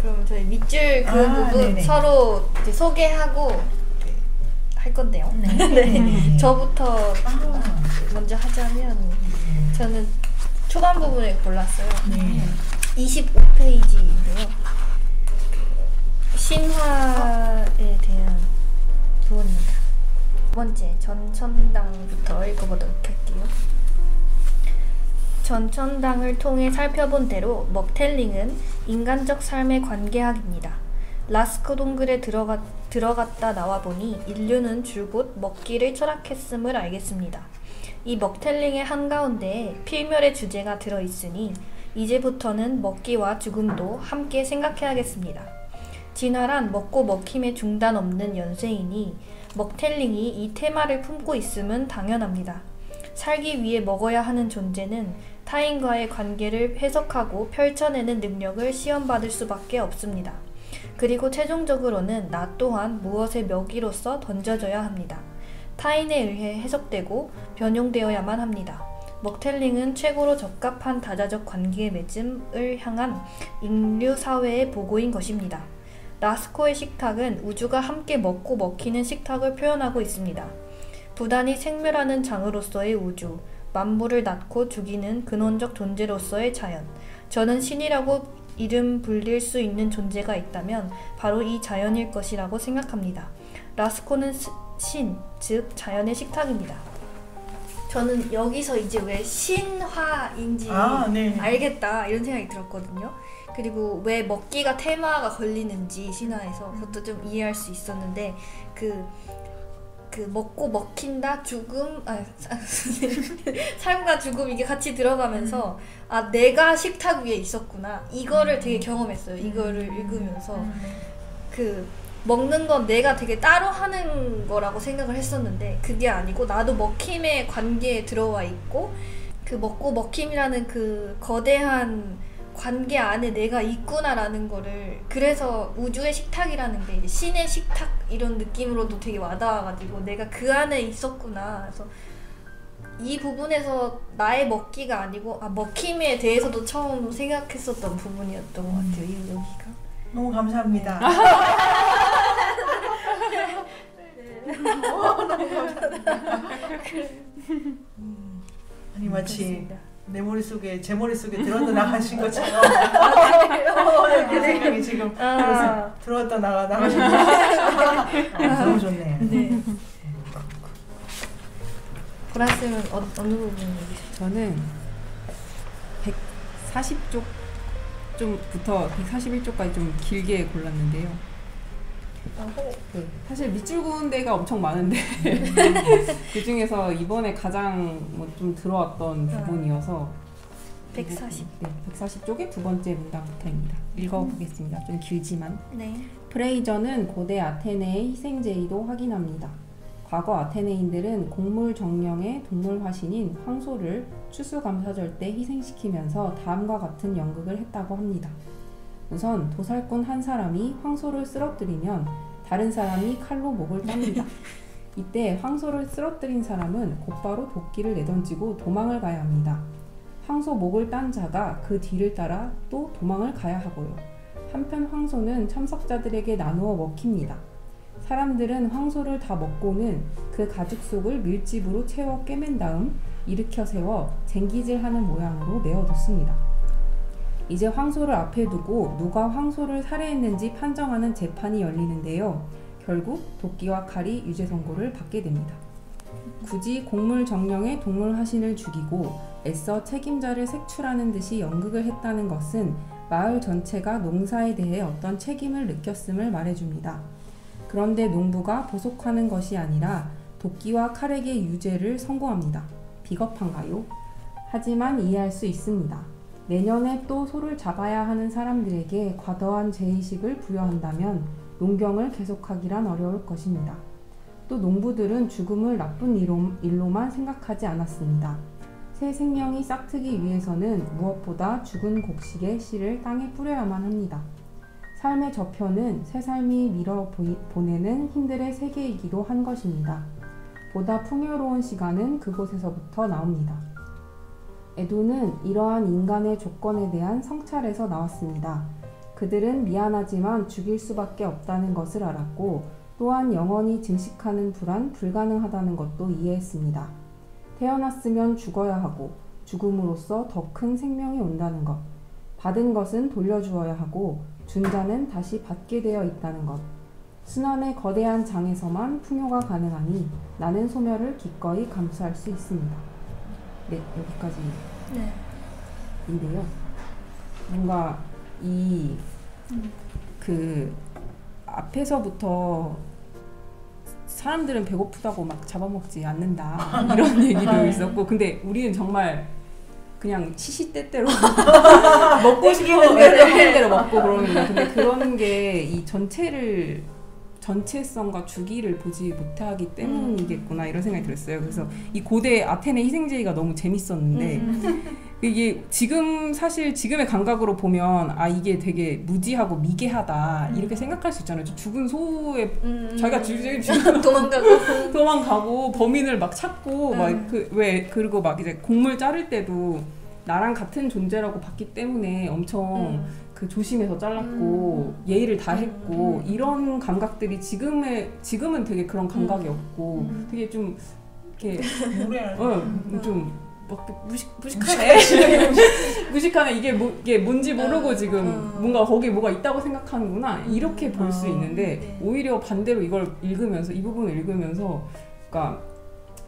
그럼 저희 밑줄 그 부분 네네. 서로 이제 소개하고 할 건데요. 네. 네. 저부터 먼저 하자면 저는 초반 부분을 골랐어요. 네. 25페이지인데요. 신화에 대한 부분입니다. 두 번째, 전천당부터 읽어보도록 할게요. 전천당을 통해 살펴본 대로 먹텔링은 인간적 삶의 관계학입니다. 라스코 동굴에 들어갔다 나와보니 인류는 줄곧 먹기를 철학했음을 알겠습니다. 이 먹텔링의 한가운데에 필멸의 주제가 들어있으니 이제부터는 먹기와 죽음도 함께 생각해야겠습니다. 진화란 먹고 먹힘의 중단 없는 연쇄이니 먹텔링이 이 테마를 품고 있음은 당연합니다. 살기 위해 먹어야 하는 존재는 타인과의 관계를 해석하고 펼쳐내는 능력을 시험받을 수밖에 없습니다. 그리고 최종적으로는 나 또한 무엇의 먹이로서 던져져야 합니다. 타인에 의해 해석되고 변용되어야만 합니다. 먹텔링은 최고로 적합한 다자적 관계의 맺음을 향한 인류 사회의 보고인 것입니다. 라스코의 식탁은 우주가 함께 먹고 먹히는 식탁을 표현하고 있습니다. 부단히 생멸하는 장으로서의 우주, 만물을 낳고 죽이는 근원적 존재로서의 자연. 저는 신이라고 이름 불릴 수 있는 존재가 있다면 바로 이 자연일 것이라고 생각합니다. 라스코는 신, 즉 자연의 식탁입니다. 저는 여기서 이제 왜 신화인지 알겠다 이런 생각이 들었거든요. 그리고 왜 먹기가 테마가 걸리는지 신화에서 그것도 좀 이해할 수 있었는데 그 먹고 먹힌다 죽음 삶과 죽음 이게 같이 들어가면서 아 내가 식탁 위에 있었구나 이거를 되게 경험했어요. 이거를 읽으면서 그 먹는 건 내가 되게 따로 하는 거라고 생각을 했었는데 그게 아니고 나도 먹힘의 관계에 들어와 있고 그 먹고 먹힘이라는 그 거대한 관계 안에 내가 있구나라는 거를 그래서 우주의 식탁이라는 게 이제 신의 식탁 이런 느낌으로도 되게 와닿아가지고 내가 그 안에 있었구나. 그래서 이 부분에서 나의 먹기가 아니고 먹힘에 대해서도 처음 생각했었던 부분이었던 것 같아요. 이 여기가 너무 감사합니다. 너무 감사합니다. 아니 마치 내 머릿속에 제 머릿속에 들어왔다 나가신 것처럼 그 생각이 지금 들어왔다 나가신 것처럼 너무 좋네요. 네. 보라쌤은 어느 부분 얘기셨죠? 저는 140쪽 좀부터 141쪽까지 좀 길게 골랐는데요. 네, 사실 밑줄 그은 데가 엄청 많은데 그 중에서 이번에 가장 좀 들어왔던 부분이어서 140쪽의 두 번째 문단부터입니다. 읽어보겠습니다. 좀 길지만. 네. 프레이저는 고대 아테네의 희생제의도 확인합니다. 과거 아테네인들은 곡물 정령의 동물 화신인 황소를 추수감사절 때 희생시키면서 다음과 같은 연극을 했다고 합니다. 우선 도살꾼 한 사람이 황소를 쓰러뜨리면 다른 사람이 칼로 목을 땁니다. 이때 황소를 쓰러뜨린 사람은 곧바로 도끼를 내던지고 도망을 가야 합니다. 황소 목을 딴 자가 그 뒤를 따라 또 도망을 가야 하고요. 한편 황소는 참석자들에게 나누어 먹힙니다. 사람들은 황소를 다 먹고는 그 가죽 속을 밀집으로 채워 꿰맨 다음 일으켜 세워 쟁기질하는 모양으로 내어뒀습니다. 이제 황소를 앞에 두고 누가 황소를 살해했는지 판정하는 재판이 열리는데요. 결국 도끼와 칼이 유죄 선고를 받게 됩니다. 굳이 곡물 정령의 동물 화신을 죽이고 애써 책임자를 색출하는 듯이 연극을 했다는 것은 마을 전체가 농사에 대해 어떤 책임을 느꼈음을 말해줍니다. 그런데 농부가 보속하는 것이 아니라 도끼와 칼에게 유죄를 선고합니다. 비겁한가요? 하지만 이해할 수 있습니다. 내년에 또 소를 잡아야 하는 사람들에게 과도한 죄의식을 부여한다면 농경을 계속하기란 어려울 것입니다. 또 농부들은 죽음을 나쁜 일로만 생각하지 않았습니다. 새 생명이 싹트기 위해서는 무엇보다 죽은 곡식의 씨를 땅에 뿌려야만 합니다. 삶의 저편은 새 삶이 밀어보내는 힘들의 세계이기도 한 것입니다. 보다 풍요로운 시간은 그곳에서부터 나옵니다. 에도는 이러한 인간의 조건에 대한 성찰에서 나왔습니다. 그들은 미안하지만 죽일 수밖에 없다는 것을 알았고 또한 영원히 증식하는 불안, 불가능하다는 것도 이해했습니다. 태어났으면 죽어야 하고 죽음으로써 더 큰 생명이 온다는 것, 받은 것은 돌려주어야 하고 준 자는 다시 받게 되어 있다는 것, 순환의 거대한 장에서만 풍요가 가능하니 나는 소멸을 기꺼이 감수할 수 있습니다. 네, 여기까지인데요. 뭔가 그 앞에서부터 사람들은 배고프다고 막 잡아먹지 않는다 이런 얘기도 있었고, 근데 우리는 정말 그냥 시시때때로 먹고 싶은 대로 먹고 그러는 거야. 근데 그런 게 이 전체성과 주기를 보지 못하기 때문이겠구나 이런 생각이 들었어요. 그래서 이 고대 아테네 희생제의가 너무 재밌었는데 이게 사실 지금의 감각으로 보면 이게 되게 무지하고 미개하다 이렇게 생각할 수 있잖아요. 죽은 소에 자기가 도망가고 범인을 막 찾고 그리고 막 이제 곡물 자를 때도 나랑 같은 존재라고 봤기 때문에 엄청 그 조심해서 잘랐고 예의를 다 했고 이런 감각들이 지금은 되게 그런 감각이 없고 되게 좀 이렇게 좀 무식하네. 이게 뭔지 모르고 지금 뭔가 거기에 뭐가 있다고 생각하는구나 이렇게 볼 수 있는데 오히려 반대로 이걸 읽으면서 이 부분을 읽으면서 그러니까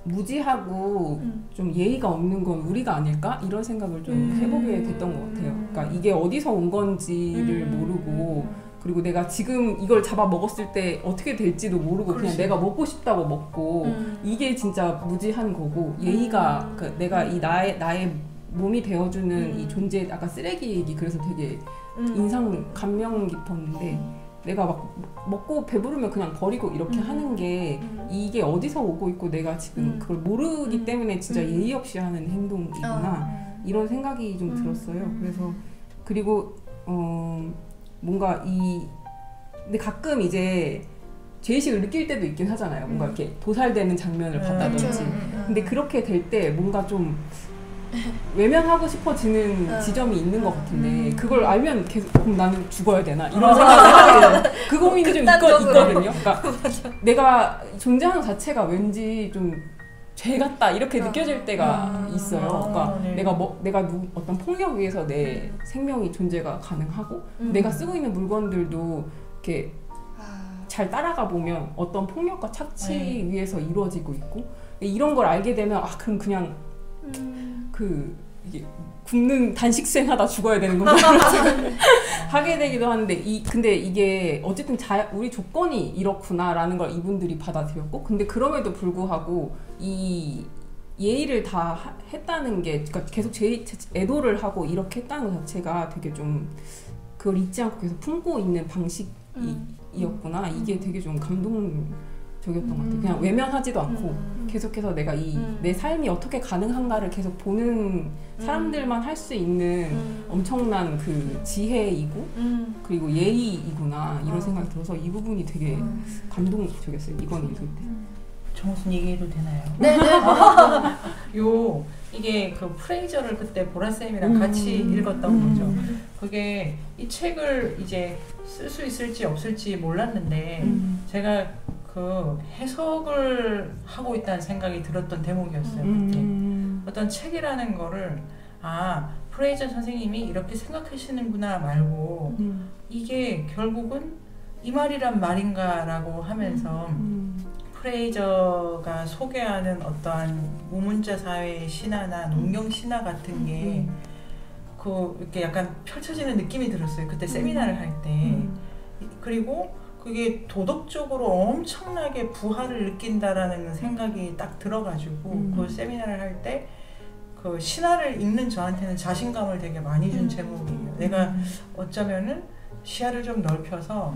무지하고 좀 예의가 없는 건 우리가 아닐까? 이런 생각을 좀 해보게 됐던 것 같아요. 그러니까 이게 어디서 온 건지를 모르고 그리고 내가 지금 이걸 잡아 먹었을 때 어떻게 될지도 모르고 그냥 내가 먹고 싶다고 먹고 이게 진짜 무지한 거고 예의가 내가 이 나의 몸이 되어주는 이 존재 아까 쓰레기 얘기 그래서 되게 감명 깊었는데 내가 막 먹고 배부르면 그냥 버리고 이렇게 하는 게 이게 어디서 오고 있고 내가 지금 그걸 모르기 때문에 진짜 예의 없이 하는 행동이구나 이런 생각이 좀 들었어요. 그래서 그리고 뭔가 근데 가끔 이제 죄의식을 느낄 때도 있긴 하잖아요. 뭔가 이렇게 도살되는 장면을 봤다든지 근데 그렇게 될 때 뭔가 좀 외면하고 싶어지는 지점이 있는 것 같은데 그걸 알면 계속 그럼 나는 죽어야 되나 이런 생각을 하게 돼요. 그 고민이 좀 있거든요. 그러니까 내가 존재하는 자체가 왠지 좀 죄 같다 이렇게 느껴질 때가 있어요. 그러니까 내가 어떤 폭력 위에서 내 생명이 존재가 가능하고 내가 쓰고 있는 물건들도 이렇게 잘 따라가 보면 어떤 폭력과 착취 위에서 이루어지고 있고 이런 걸 알게 되면 그럼 그냥 이게 굶는 단식 수행하다 죽어야 되는 건가 하게 되기도 하는데 근데 이게 어쨌든 우리 조건이 이렇구나라는 걸 이분들이 받아들였고 근데 그럼에도 불구하고 이 예의를 다 했다는 게 그러니까 계속 애도를 하고 이렇게 했다는 것 자체가 되게 좀 그걸 잊지 않고 계속 품고 있는 방식이었구나 이게 되게 좀 감동적이었던 것 같아요. 그냥 외면하지도 않고 계속해서 내가 내 삶이 어떻게 가능한가를 계속 보는 사람들만 할 수 있는 엄청난 그 지혜이고 그리고 예의이구나 이런 생각이 들어서 이 부분이 되게 감동적이었어요. 이건 읽을 때. 정순 얘기해도 되나요? 네네. 이게 그 프레이저를 그때 보라쌤이랑 같이 읽었던 거죠. 그게 이 책을 이제 쓸 수 있을지 없을지 몰랐는데 제가 그 해석을 하고 있다는 생각이 들었던 대목이었어요. 그때 어떤 책이라는 거를 프레이저 선생님이 이렇게 생각하시는구나 말고 이게 결국은 이 말이란 말인가 라고 하면서 프레이저가 소개하는 어떠한 무문자 사회의 신화나 농경 신화 같은 게 이렇게 약간 펼쳐지는 느낌이 들었어요. 그때 세미나를 할 때. 그리고 그게 도덕적으로 엄청나게 부활을 느낀다라는 생각이 딱 들어가지고 그 세미나를 할 때 그 신화를 읽는 저한테는 자신감을 되게 많이 준 제목이에요. 내가 어쩌면은 시야를 좀 넓혀서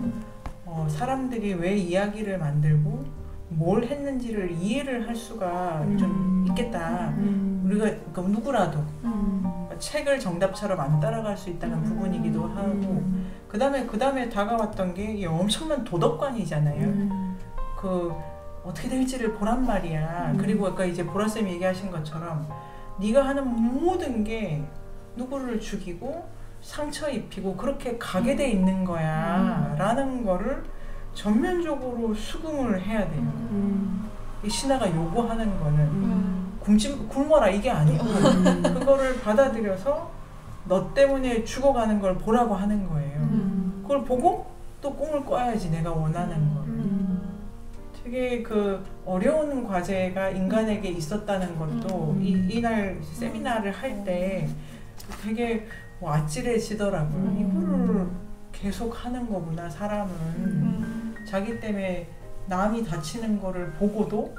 사람들이 왜 이야기를 만들고 뭘 했는지를 이해를 할 수가 좀 있겠다. 우리가 그러니까 누구라도 책을 정답처럼 안 따라갈 수 있다는 부분이기도 하고 그 다음에 다가왔던 게 이 엄청난 도덕관이잖아요. 어떻게 될지를 보란 말이야. 그리고 아까 이제 보라쌤이 얘기하신 것처럼 네가 하는 모든 게 누구를 죽이고 상처 입히고 그렇게 가게 돼 있는 거야 라는 거를 전면적으로 수긍을 해야 돼요. 이 신하가 요구하는 거는 굶어라 이게 아니고 그거를 받아들여서 너 때문에 죽어가는 걸 보라고 하는 거예요. 그걸 보고 또 꿈을 꿔야지 내가 원하는 걸. 되게 그 어려운 과제가 인간에게 있었다는 것도 이날 세미나를 할 때 되게 아찔해지더라고요. 이거를 계속 하는 거구나 사람은. 자기 때문에 남이 다치는 거를 보고도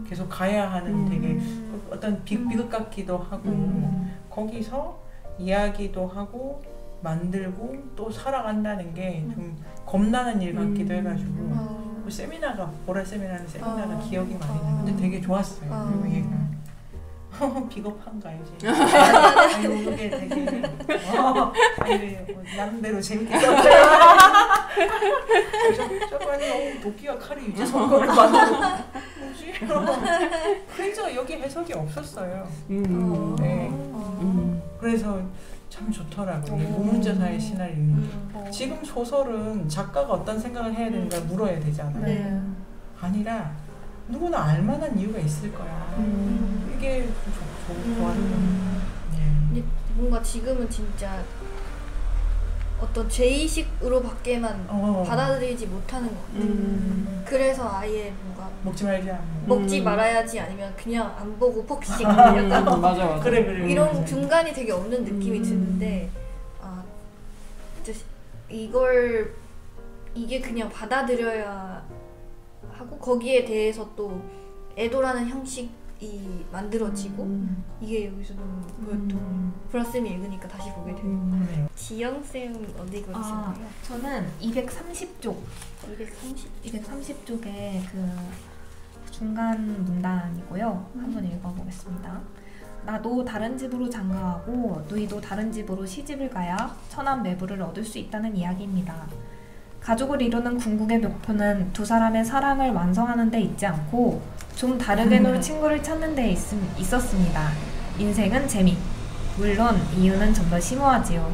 계속 가야 하는 되게 어떤 비극 같기도 하고 거기서 이야기도 하고 만들고 또 살아간다는 게 좀 겁나는 일 같기도 해가지고 그 세미나가 보라 세미나는 세미나가 기억이 많이 나는데 되게 좋았어요. 그 얘가 비겁한가 이제. 아니 이게 되게 나름대로 재밌게 썼어요. 저번에 도끼와 칼이 유재 선거를 만들고 뭐지? 그래서 여기 해석이 없었어요. 네. 그래서 참 좋더라고요. 무문자사의 신화를 읽는 게. 지금 소설은 작가가 어떤 생각을 해야 되는가 물어야 되잖아요. 네. 아니라 누구나 알만한 이유가 있을 거야. 이게 좋았던. 근데 뭔가 지금은 진짜 어떤 죄의식으로 밖에만 받아들이지 못하는 것 같아요. 그래서 아예 뭔가 먹지 말자. 먹지 말아야지 아니면 그냥 안 보고 폭식 약간 맞아. 그래. 이런 맞아. 중간이 되게 없는 느낌이 드는데 진짜 이게 그냥 받아들여야 하고 거기에 대해서 또 애도라는 형식이 만들어지고 이게 여기서 너무 보였던 브라쌤이 읽으니까 다시 보게 돼요. 지영쌤 어디 그리셨나요? 저는 230쪽 230? 230쪽의 그 중간 문단이고요. 한번 읽어보겠습니다. 나도 다른 집으로 장가가고 누이도 다른 집으로 시집을 가야 천한 매부를 얻을 수 있다는 이야기입니다. 가족을 이루는 궁극의 목표는 두 사람의 사랑을 완성하는 데 있지 않고 좀 다르게 놀 친구를 찾는 데 있었습니다. 인생은 재미. 물론 이유는 좀 더 심오하지요.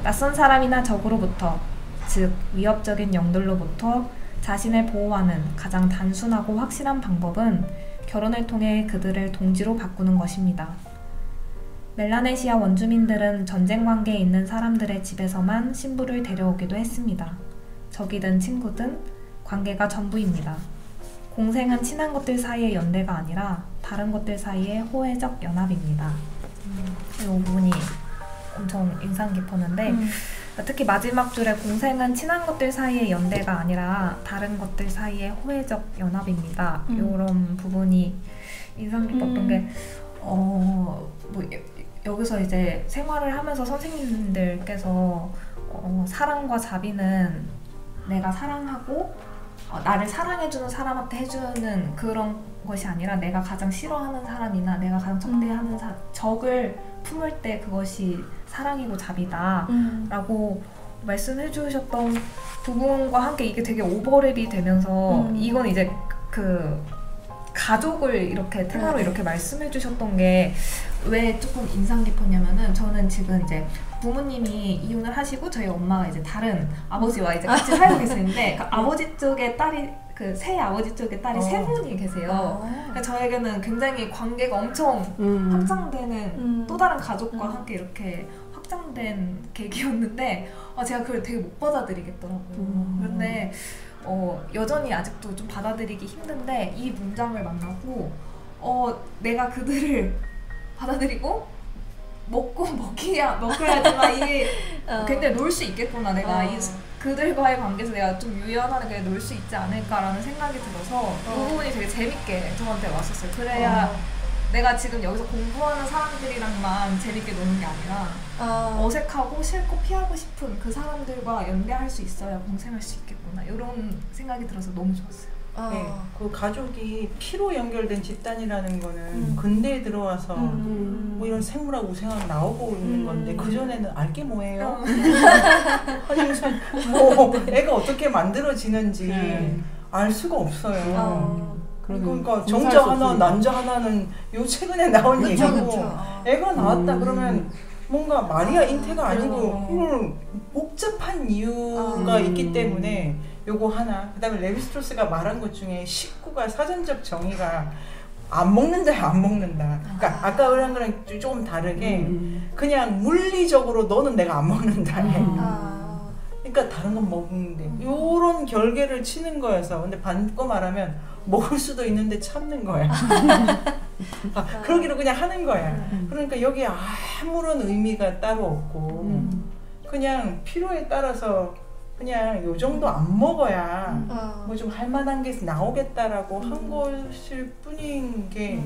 낯선 사람이나 적으로부터, 즉 위협적인 영들로부터 자신을 보호하는 가장 단순하고 확실한 방법은 결혼을 통해 그들을 동지로 바꾸는 것입니다. 멜라네시아 원주민들은 전쟁 관계에 있는 사람들의 집에서만 신부를 데려오기도 했습니다. 적이든 친구든 관계가 전부입니다. 공생은 친한 것들 사이의 연대가 아니라 다른 것들 사이의 호혜적 연합입니다. 이 부분이 엄청 인상 깊었는데 특히 마지막 줄에 공생은 친한 것들 사이의 연대가 아니라 다른 것들 사이의 호혜적 연합입니다. 이런 부분이 인상 깊었던 게 여기서 이제 생활을 하면서 선생님들께서 사랑과 자비는 내가 사랑하고 나를 사랑해주는 사람한테 해주는 그런 것이 아니라 내가 가장 싫어하는 사람이나 내가 가장 적대하는 적을 품을 때 그것이 사랑이고 자비다 라고 말씀해 주셨던 부분과 함께 이게 되게 오버랩이 되면서 이건 이제 그 가족을 이렇게 테마로 이렇게 말씀해 주셨던 게 왜 조금 인상 깊었냐면은 저는 지금 이제 부모님이 이혼을 하시고 저희 엄마가 이제 다른 아버지와 이제 같이 살고 계시는데 그 아버지 쪽의 딸이 그 새 아버지 쪽의 딸이 세 분이 계세요. 그러니까 저에게는 굉장히 관계가 엄청 확장되는 또 다른 가족과 함께 이렇게 확장된 계기였는데 제가 그걸 되게 못 받아들이겠더라고요. 그런데 여전히 아직도 좀 받아들이기 힘든데 이 문장을 만나고 내가 그들을 받아들이고 먹혀야지만 이게 굉장히 놀 수 있겠구나. 내가 그들과의 관계에서 내가 좀 유연하게 놀 수 있지 않을까라는 생각이 들어서 이 부분이 되게 재밌게 저한테 왔었어요. 그래야 내가 지금 여기서 공부하는 사람들이랑만 재밌게 노는 게 아니라 어색하고 싫고 피하고 싶은 그 사람들과 연대할 수 있어야 공생할 수 있겠구나. 이런 생각이 들어서 너무 좋았어요. 네, 그 가족이 피로 연결된 집단이라는 거는 근대에 들어와서 뭐 이런 생물학 우생학 나오고 있는 건데 그전에는 알게 뭐예요? 아니 무슨 뭐 애가 어떻게 만들어지는지 알 수가 없어요. 그러니까 정자 하나, 난자 하나는 요 최근에 나온 얘기고 애가 나왔다 그러면 뭔가 마리아 잉태가 아니고 복잡한 이유가 있기 때문에 요거 하나. 그다음에 레비스트로스가 말한 것 중에 식구가 사전적 정의가 안 먹는다, 안 먹는다. 그러니까 아까 말한 거랑 조금 다르게 그냥 물리적으로 너는 내가 안 먹는다. 그러니까 다른 건 먹는데 요런 결계를 치는 거여서. 근데 바꿔 말하면 먹을 수도 있는데 참는 거야. 그러기로 그냥 하는 거야. 그러니까 여기에 아무런 의미가 따로 없고 그냥 필요에 따라서 그냥 요 정도 안 먹어야 뭐 좀 할만한 게 나오겠다라고 한 것일 뿐인 게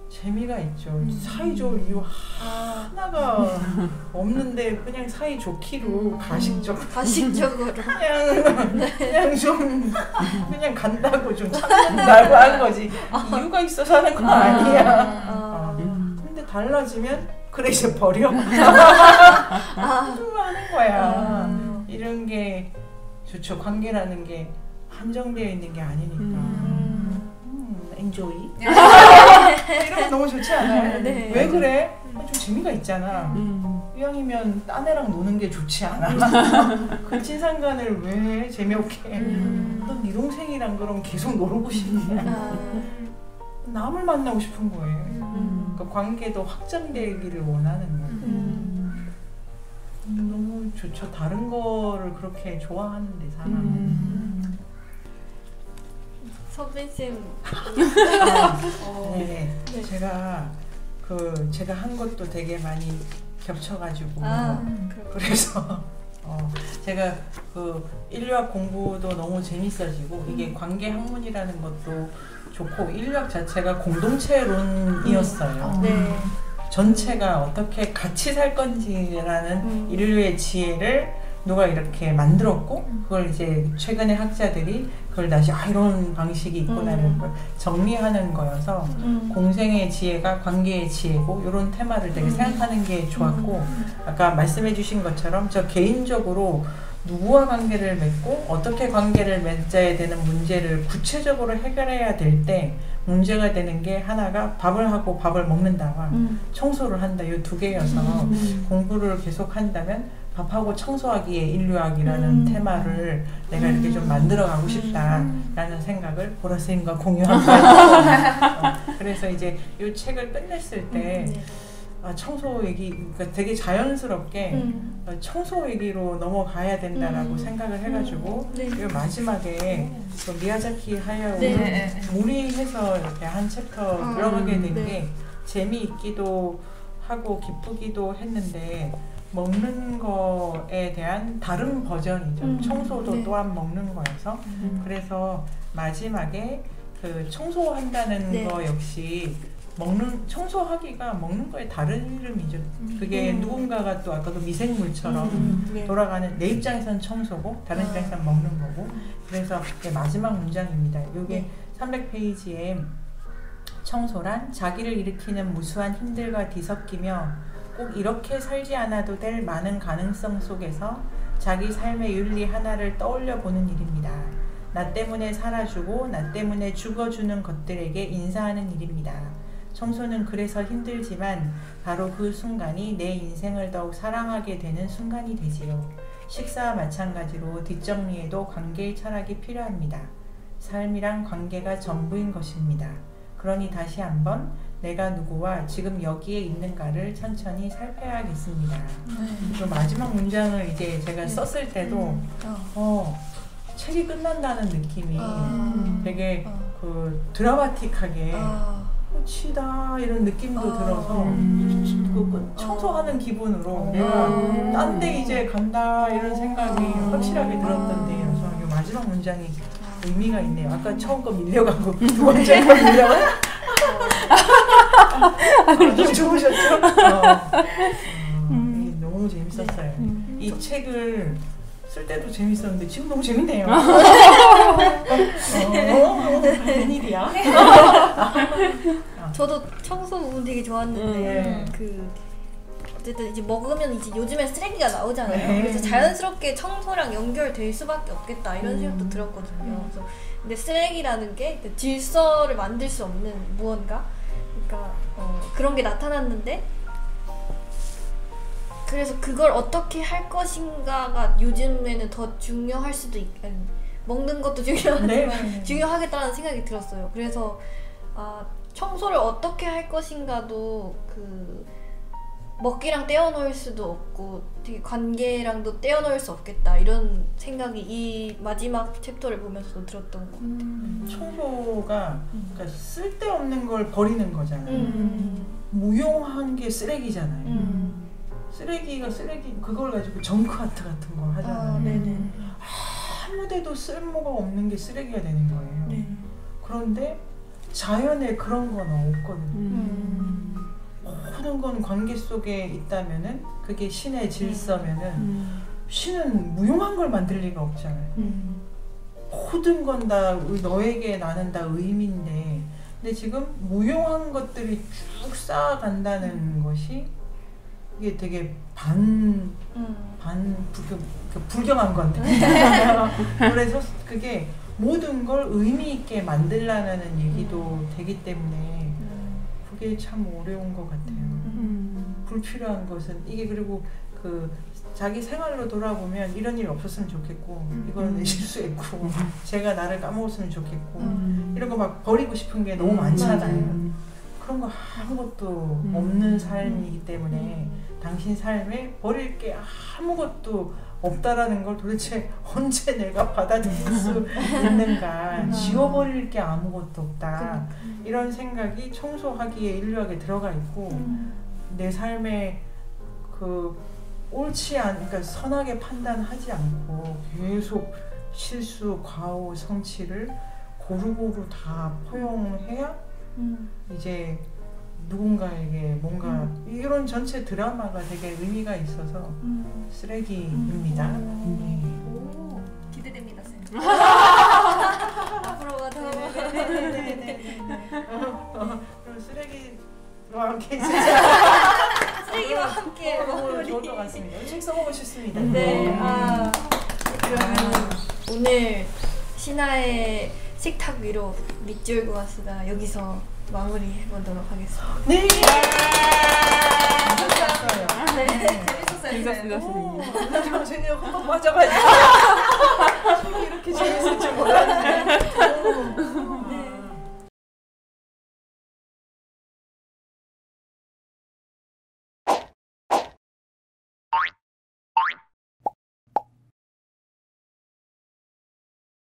재미가 있죠. 사이 좋을 이유 하나가 없는데 그냥 사이 좋기로 가식적으로 그냥 좀 그냥 간다고 좀 참는다고 한 거지. 이유가 있어서 하는 거 아니야. 근데 달라지면 그래 이제 버려. 좀 하는 거야. 이런 게 좋죠. 관계라는 게 한정되어 있는 게 아니니까. 엔조이. 이러면 너무 좋지 않아요? 네. 왜 그래? 좀 재미가 있잖아. 이왕이면 딴 애랑 노는 게 좋지 않아? 그 친상간을 왜 재미없게 넌 네 동생이랑 그럼 계속 놀고 싶냐? 남을 만나고 싶은 거예요. 그 관계도 확장되기를 원하는 거예요. 너무 좋죠. 다른 거를 그렇게 좋아하는데 사람은. 선배님. 네. 제가 한 것도 되게 많이 겹쳐가지고 그래서 제가 그 인류학 공부도 너무 재밌어지고 이게 관계 학문이라는 것도 좋고 인류학 자체가 공동체론이었어요. 네. 전체가 어떻게 같이 살 건지라는 인류의 지혜를 누가 이렇게 만들었고 그걸 이제 최근에 학자들이 그걸 다시 이런 방식이 있구나를 정리하는 거여서 공생의 지혜가 관계의 지혜고 이런 테마를 되게 생각하는 게 좋았고 아까 말씀해 주신 것처럼 저 개인적으로 누구와 관계를 맺고 어떻게 관계를 맺어야 되는 문제를 구체적으로 해결해야 될 때 문제가 되는 게 하나가 밥을 하고 밥을 먹는다와 청소를 한다 이 두 개여서 공부를 계속 한다면 밥하고 청소하기의 인류학이라는 테마를 내가 이렇게 좀 만들어 가고 싶다라는 생각을 보라쌤과 공유합니다. 그래서 이제 이 책을 끝냈을 때 청소 얘기, 그러니까 되게 자연스럽게 청소 얘기로 넘어가야 된다라고 생각을 해가지고 이 마지막에 그 미야자키 하야오 무리해서 이렇게 한 챕터 들어가게 된 게 재미있기도 하고 기쁘기도 했는데 먹는 거에 대한 다른 버전이죠. 청소도 또한 먹는 거여서 그래서 마지막에 그 청소한다는 거 역시 청소하기가 먹는 거에 다른 이름이죠. 그게 누군가가 또 아까 그 미생물처럼 돌아가는 내 입장에서는 청소고 다른 입장에서는 먹는 거고 그래서 마지막 문장입니다. 이게 300페이지에 청소란 자기를 일으키는 무수한 힘들과 뒤섞이며 꼭 이렇게 살지 않아도 될 많은 가능성 속에서 자기 삶의 윤리 하나를 떠올려 보는 일입니다. 나 때문에 살아주고 나 때문에 죽어주는 것들에게 인사하는 일입니다. 청소는 그래서 힘들지만 바로 그 순간이 내 인생을 더욱 사랑하게 되는 순간이 되지요. 식사와 마찬가지로 뒷정리에도 관계의 철학이 필요합니다. 삶이란 관계가 전부인 것입니다. 그러니 다시 한번 내가 누구와 지금 여기에 있는가를 천천히 살펴야겠습니다. 그 마지막 문장을 이제 제가 썼을 때도 책이 끝난다는 느낌이 되게 그 드라마틱하게 끝이다 이런 느낌도 들어서 그 청소하는 기분으로 내가 딴 데 이제 간다 이런 생각이 확실하게 들었던데 그래서 이 마지막 문장이 의미가 있네요. 아까 처음 거 밀려가고 두 번째 거 밀려가고 아주 좋으셨죠? 너무 재밌었어요. 이 책을 쓸 때도 재밌었는데 지금 너무 재밌네요. 웬일이야? 저도 청소 부분 되게 좋았는데 어쨌든 이제 먹으면 이제 요즘에 쓰레기가 나오잖아요. 그래서 자연스럽게 청소랑 연결될 수밖에 없겠다 이런 생각도 들었거든요. 그래서 근데 쓰레기라는 게 질서를 만들 수 없는 무언가, 그러니까 그런 게 나타났는데 그래서 그걸 어떻게 할 것인가가 요즘에는 더 중요할 수도 아니, 먹는 것도 중요하지만 네. 중요하겠다는 생각이 들었어요. 그래서 청소를 어떻게 할 것인가도 그 먹기랑 떼어놓을 수도 없고 되게 관계랑도 떼어놓을 수 없겠다 이런 생각이 이 마지막 챕터를 보면서도 들었던 것 같아요. 청소가 그러니까 쓸데없는 걸 버리는 거잖아요. 무용한 게 쓰레기잖아요. 쓰레기가 쓰레기 그걸 가지고 정크 아트 같은 거 하잖아요. 네네. 아무데도 쓸모가 없는 게 쓰레기가 되는 거예요. 네. 그런데 자연에 그런 건 없거든요. 모든 건 관계 속에 있다면은 그게 신의 질서면은 신은 무용한 걸 만들 리가 없잖아요. 모든 건 다 너에게 나는 다 의미인데 근데 지금 무용한 것들이 쭉 쌓아간다는 것이 이게 되게 불경한 건데 그래서 그게 모든 걸 의미 있게 만들라는 얘기도 되기 때문에 그게 참 어려운 것 같아요. 불필요한 것은 이게 그리고 그 자기 생활로 돌아보면 이런 일이 없었으면 좋겠고 이거는 내 실수했고 제가 나를 까먹었으면 좋겠고 이런 거 막 버리고 싶은 게 너무 많잖아요. 그런 거 아무것도 없는 삶이기 때문에 당신 삶에 버릴 게 아무것도 없다라는 걸 도대체 언제 내가 받아들일 수 있는가. 지워버릴 게 아무것도 없다. 이런 생각이 청소하기에 인류학에 들어가 있고 내 삶에 그 옳지 않, 그러니까 선하게 판단하지 않고 계속 실수, 과오, 성취를 고루고루 다 포용해야 이제 누군가에게 뭔가 이런 전체 드라마가 되게 의미가 있어서 쓰레기입니다. 오, 기대됩니다, 쌤. 앞으로가 더 그럼 쓰레기와 함께 진짜 쓰레기와 함께 너무 좋을 것 같습니다. 책 써보고 싶습니다. 네. 그러면 오늘 신화의 식탁 위로 밑줄 그었으나 여기서 마무리해 보도록 하겠습니다. 네. 재밌었어요. 재밌었어요. 제가 한번 빠져가지고 이렇게 재밌을 줄 몰랐네.